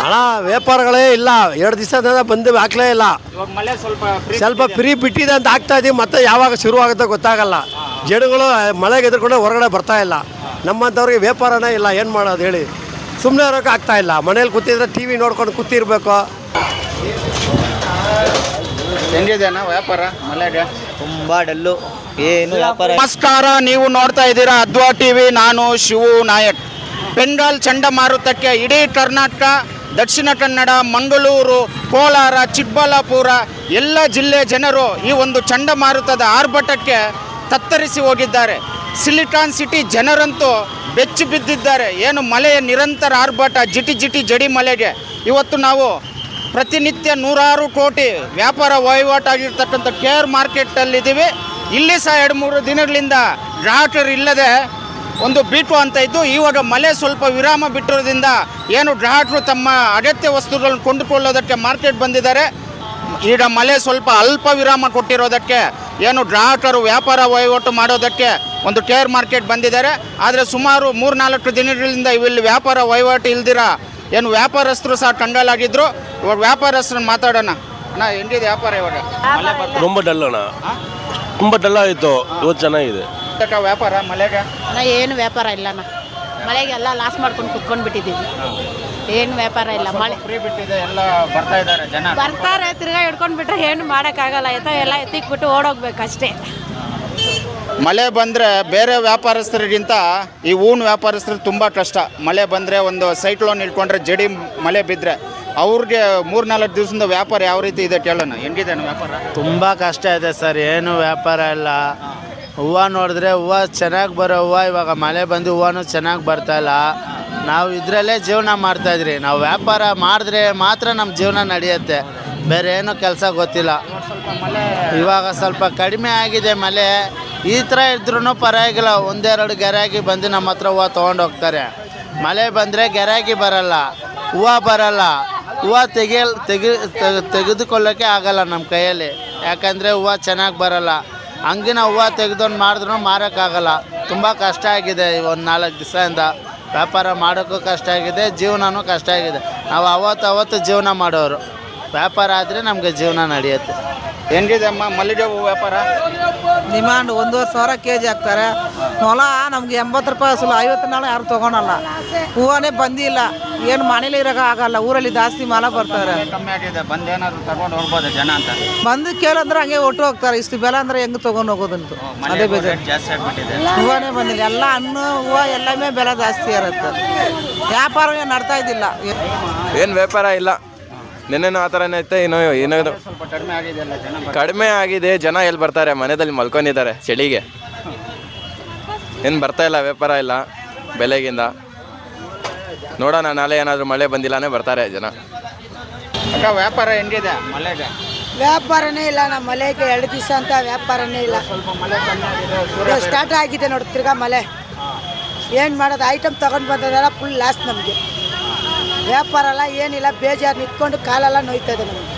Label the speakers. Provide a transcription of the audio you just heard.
Speaker 1: ಹಣ ವ್ಯಾಪಾರಗಳೇ ಇಲ್ಲ. 2 ದಿವಸದಿಂದ ಬಂದು ಹಾಕ್ಲೇ ಇಲ್ಲ.
Speaker 2: ಇವಾಗ ಮಳೆ
Speaker 1: ಸ್ವಲ್ಪ ಫ್ರೀ ಬಿಟ್ಟಿದೆ ಅಂತ ಆಗ್ತಾ ಇದೀವಿ. ಮತ್ತೆ ಯಾವಾಗ ಶುರು ಆಗುತ್ತೋ ಗೊತ್ತಾಗಲ್ಲ. ಜನಗಳು ಮಳೆಗೆ ಎದುರ್ಕೊಂಡು ಹೊರಗಡೆ ಬರ್ತಾ ಇಲ್ಲ. ನಮ್ಮಂಥವ್ರಿಗೆ ವ್ಯಾಪಾರನೇ ಇಲ್ಲ. ಏನು ಮಾಡೋದು ಹೇಳಿ? ಸುಮ್ಮನೆ ಇರೋಕೆ ಆಗ್ತಾ ಇಲ್ಲ. ಮನೇಲಿ ಕೂತಿದ್ರೆ ಟಿ ವಿ ನೋಡ್ಕೊಂಡು ಕೂತಿರ್ಬೇಕು.
Speaker 2: ಹೆಂಗಿದೆನಾ ವ್ಯಾಪಾರ ಮಳೆಗೆ?
Speaker 3: ತುಂಬ ಡಲ್ಲು, ಏನು ವ್ಯಾಪಾರ.
Speaker 2: ನಮಸ್ಕಾರ, ನೀವು ನೋಡ್ತಾ ಇದ್ದೀರಾ ಅದ್ವಾ ಟಿವಿ. ನಾನು ಶಿವು ನಾಯಕ್. ಬೆಂಗಾಲ್ ಚಂಡಮಾರುತಕ್ಕೆ ಇಡೀ ಕರ್ನಾಟಕ, ದಕ್ಷಿಣ ಕನ್ನಡ, ಮಂಗಳೂರು, ಕೋಲಾರ, ಚಿಕ್ಕಬಳ್ಳಾಪುರ ಎಲ್ಲ ಜಿಲ್ಲೆ ಜನರು ಈ ಒಂದು ಚಂಡಮಾರುತದ ಆರ್ಭಟಕ್ಕೆ ತತ್ತರಿಸಿ ಹೋಗಿದ್ದಾರೆ. ಸಿಲಿಕಾನ್ ಸಿಟಿ ಜನರಂತೂ ಬೆಚ್ಚಿ ಬಿದ್ದಿದ್ದಾರೆ. ಏನು ಮಳೆಯ ನಿರಂತರ ಆರ್ಭಟ, ಜಿಟಿ ಜಿಟಿ ಜಡಿ ಮಳೆಗೆ ಇವತ್ತು ನಾವು ಪ್ರತಿನಿತ್ಯ ನೂರಾರು ಕೋಟಿ ವ್ಯಾಪಾರ ವಹಿವಾಟಾಗಿರ್ತಕ್ಕಂಥ KR ಮಾರ್ಕೆಟಲ್ಲಿದ್ದೀವಿ. ಇಲ್ಲಿ ಸಹ 2-3 ದಿನಗಳಿಂದ ಗ್ರಾಹಕರು ಇಲ್ಲದೆ ಒಂದು ಬೀಟು ಅಂತ ಇದ್ದು, ಇವಾಗ ಮಳೆ ಸ್ವಲ್ಪ ವಿರಾಮ ಬಿಟ್ಟಿರೋದ್ರಿಂದ ಏನು ಗ್ರಾಹಕರು ತಮ್ಮ ಅಗತ್ಯ ವಸ್ತುಗಳನ್ನು ಕೊಂಡುಕೊಳ್ಳೋದಕ್ಕೆ ಮಾರ್ಕೆಟ್ ಬಂದಿದ್ದಾರೆ. ಈಗ ಮಳೆ ಸ್ವಲ್ಪ ಅಲ್ಪ ವಿರಾಮ ಕೊಟ್ಟಿರೋದಕ್ಕೆ ಏನು ಗ್ರಾಹಕರು ವ್ಯಾಪಾರ ವಹಿವಾಟು ಮಾಡೋದಕ್ಕೆ ಒಂದು KR ಮಾರ್ಕೆಟ್ ಬಂದಿದ್ದಾರೆ. ಆದರೆ ಸುಮಾರು 3-4 ದಿನಗಳಿಂದ ಇಲ್ಲಿ ವ್ಯಾಪಾರ ವಹಿವಾಟು ಇಲ್ದಿರ ಏನು ವ್ಯಾಪಾರಸ್ಥರು ಸಹ ಕಂಗಾಲಾಗಿದ್ದರು. ಇವಾಗ ವ್ಯಾಪಾರಸ್ಥರನ್ನು ಮಾತಾಡೋಣ. ಅಣ್ಣ, ಹೆಂಗಿದೆ ವ್ಯಾಪಾರ ಇವಾಗ?
Speaker 1: ತುಂಬ ಡಲ್ ಅಣ್ಣ, ತುಂಬ ಡಲ್ ಆಯಿತು. ಇವತ್ತು ಚೆನ್ನಾಗಿದೆ
Speaker 2: ವ್ಯಾಪಾರ ಮಳೆಗೆ?
Speaker 4: ಏನು ವ್ಯಾಪಾರ ಇಲ್ಲಣ್ಣ. ಮಳೆಗೆಲ್ಲ ಲಾಸ್ ಮಾಡ್ಕೊಂಡು ಕುತ್ಕೊಂಡು ಬಿಟ್ಟಿದ್ದೀವಿ. ಏನು ವ್ಯಾಪಾರ ಇಲ್ಲ. ಮಳೆ
Speaker 2: ಫ್ರೀ ಬಿಟ್ಟಿದೆ, ಎಲ್ಲ ಬರ್ತಾ ಇದ್ದಾರೆ ಜನ.
Speaker 4: ಬರ್ತಾರೆ, ತಿರ್ಗಾ ಹಿಡ್ಕೊಂಡು ಬಿಟ್ರೆ ಏನು ಮಾಡೋಕ್ಕಾಗಲ್ಲ. ಎಲ್ಲ ಎತ್ತಿಕ್ಬಿಟ್ಟು ಓಡೋಗ್ಬೇಕಷ್ಟೇ.
Speaker 2: ಮಳೆ ಬಂದರೆ ಬೇರೆ ವ್ಯಾಪಾರಸ್ಥರಿಗಿಂತ ಈ ಹೂವಿನ ವ್ಯಾಪಾರಸ್ಥರಿಗೆ ತುಂಬ ಕಷ್ಟ. ಮಳೆ ಬಂದರೆ ಒಂದು ಸೈಕ್ಲೋನ್ ಇಟ್ಕೊಂಡ್ರೆ ಜಡಿ ಮಳೆ ಬಿದ್ದರೆ ಅವ್ರಿಗೆ 3-4 ದಿವಸದಿಂದ ವ್ಯಾಪಾರ ಯಾವ ರೀತಿ ಇದೆ ಕೇಳೋಣ. ಹೆಂಗಿದೆ ವ್ಯಾಪಾರ?
Speaker 3: ತುಂಬ ಕಷ್ಟ ಇದೆ ಸರ್, ಏನು ವ್ಯಾಪಾರ ಇಲ್ಲ. ಹೂವು ನೋಡಿದ್ರೆ ಹೂವು ಚೆನ್ನಾಗಿ ಬರೋ ಹೂವು ಇವಾಗ ಮಳೆ ಬಂದು ಹೂವನೂ ಚೆನ್ನಾಗಿ ಬರ್ತಾಯಿಲ್ಲ. ನಾವು ಇದರಲ್ಲೇ ಜೀವನ ಮಾಡ್ತಾಯಿದ್ರಿ. ನಾವು ವ್ಯಾಪಾರ ಮಾಡಿದ್ರೆ ಮಾತ್ರ ನಮ್ಮ ಜೀವನ ನಡೆಯುತ್ತೆ, ಬೇರೆ ಏನೂ ಕೆಲಸ ಗೊತ್ತಿಲ್ಲ. ಇವಾಗ ಸ್ವಲ್ಪ ಕಡಿಮೆ ಆಗಿದೆ ಮಳೆ. ಈ ಥರ ಇದ್ರೂ ಪರವಾಗಿಲ್ಲ, 1-2 ಗಿರಾಕಿ ಬಂದು ನಮ್ಮ ಹತ್ರ ಹೂವು ತೊಗೊಂಡು ಹೋಗ್ತಾರೆ. ಮಳೆ ಬಂದರೆ ಗಿರಾಕಿ ಬರಲ್ಲ, ಹೂವು ಬರಲ್ಲ. ಹೂವು ತೆಗೆದುಕೊಳ್ಳೋಕ್ಕೆ ಆಗಲ್ಲ ನಮ್ಮ ಕೈಯಲ್ಲಿ, ಯಾಕಂದರೆ ಹೂವು ಚೆನ್ನಾಗಿ ಬರಲ್ಲ. ಹಂಗಿನ ಹೂವು ತೆಗೆದೊಂದು ಮಾಡಿದ್ರೂ ಮಾರೋಕ್ಕಾಗಲ್ಲ. ತುಂಬ ಕಷ್ಟ ಆಗಿದೆ. 1-4 ದಿವಸದಿಂದ ವ್ಯಾಪಾರ ಮಾಡೋಕ್ಕೂ ಕಷ್ಟ ಆಗಿದೆ, ಜೀವನವೂ ಕಷ್ಟ ಆಗಿದೆ. ನಾವು ಅವತ್ತು ಜೀವನ ಮಾಡೋರು. ವ್ಯಾಪಾರ ಆದರೆ ನಮಗೆ ಜೀವನ ನಡೆಯುತ್ತೆ.
Speaker 2: ಹೆಂಗಿದೆ ಅಮ್ಮ ಮಲ್ಲಿಗೆ ಹೂವು ವ್ಯಾಪಾರ?
Speaker 5: ಡಿಮಾಂಡ್ 1,500 kg ಹಾಕ್ತಾರೆ. ಹೊಲ ನಮ್ಗೆ 80 ರೂಪಾಯಿ ಅಸಲು, 50 ನಾಳೆ ಯಾರು ತೊಗೊಳಲ್ಲ. ಹೂವನೇ ಬಂದಿಲ್ಲ. ಏನು ಮನೇಲಿ ಇರೋಕೆ ಆಗಲ್ಲ, ಊರಲ್ಲಿ ಜಾಸ್ತಿ ಮಾಲ ಬರ್ತಾರೆ.
Speaker 2: ಕಮ್ಮಿ ಆಗಿದೆ, ಬಂದೇನಾದ್ರು ತಗೊಂಡು ಹೋಗ್ಬೋದು ಜನ ಅಂತ.
Speaker 5: ಬಂದು ಕೇಳಂದ್ರೆ ಹಂಗೆ ಒಟ್ಟು ಹೋಗ್ತಾರೆ. ಇಷ್ಟು ಬೆಲೆ ಅಂದ್ರೆ ಹೆಂಗೆ ತೊಗೊಂಡು ಹೋಗೋದಂತ ಅದೇ ಬೇಜಾರು.
Speaker 2: ಜಾಸ್ತಿ ಆಗಿಬಿಟ್ಟಿದೆ,
Speaker 5: ಹೂವನೇ ಬಂದಿಲ್ಲ. ಎಲ್ಲ ಹಣ್ಣು ಹೂವು ಎಲ್ಲமே ಬೆಲೆ ಜಾಸ್ತಿ ಇರುತ್ತೆ. ವ್ಯಾಪಾರ ಏನು ನಡ್ತಾ ಇದ್ದಿಲ್ಲ.
Speaker 6: ಏನು ವ್ಯಾಪಾರ ಇಲ್ಲ. ನೆನ್ನೆನೂ ಆ ಥರನೇ ಐತೆ. ಏನಾದರೂ
Speaker 2: ಸ್ವಲ್ಪ ಕಡಿಮೆ ಆಗಿದೆಯಲ್ಲ ಜನ?
Speaker 6: ಕಡಿಮೆ ಆಗಿದೆ. ಜನ ಎಲ್ಲಿ ಬರ್ತಾರೆ, ಮನೆಯಲ್ಲಿ ಮಲ್ಕೊಂಡಿದ್ದಾರೆ ಚಳಿಗೆ. ಏನು ಬರ್ತಾ ಇಲ್ಲ, ವ್ಯಾಪಾರ ಇಲ್ಲ ಬೆಲೆಗಿಂದ. ನೋಡೋಣ, ನಾಳೆ ಏನಾದರೂ ಮಳೆ ಬಂದಿಲ್ಲನೇ ಬರ್ತಾರೆ ಜನ.
Speaker 2: ಅಕ್ಕ, ವ್ಯಾಪಾರ ಹೆಂಗಿದೆ ಮಳೆಗೆ?
Speaker 7: ವ್ಯಾಪಾರನೇ ಇಲ್ಲ. ನಮ್ಮ ಮಳೆಗೆ 2 ದಿವಸ ಅಂತ ವ್ಯಾಪಾರನೇ ಇಲ್ಲ.
Speaker 2: ಸ್ವಲ್ಪ ಮಳೆ ಕಮ್ಮಿ ಆಗಿದೆ,
Speaker 7: ಸ್ಟಾರ್ಟ್ ಆಗಿದೆ ನೋಡಿ ತಿರ್ಗಾ ಮಳೆ. ಏನು ಮಾಡೋದು? ಐಟಮ್ ತೊಗೊಂಡು ಬಂದದಲ್ಲ, ಫುಲ್ ಲಾಸ್ಟ್ ನಮಗೆ. ವ್ಯಾಪಾರ ಎಲ್ಲ ಏನಿಲ್ಲ, ಬೇಜಾರು ನಿಂತ್ಕೊಂಡು ಕಾಲೆಲ್ಲ ನೋಯ್ತದೆ ನಮಗೆ.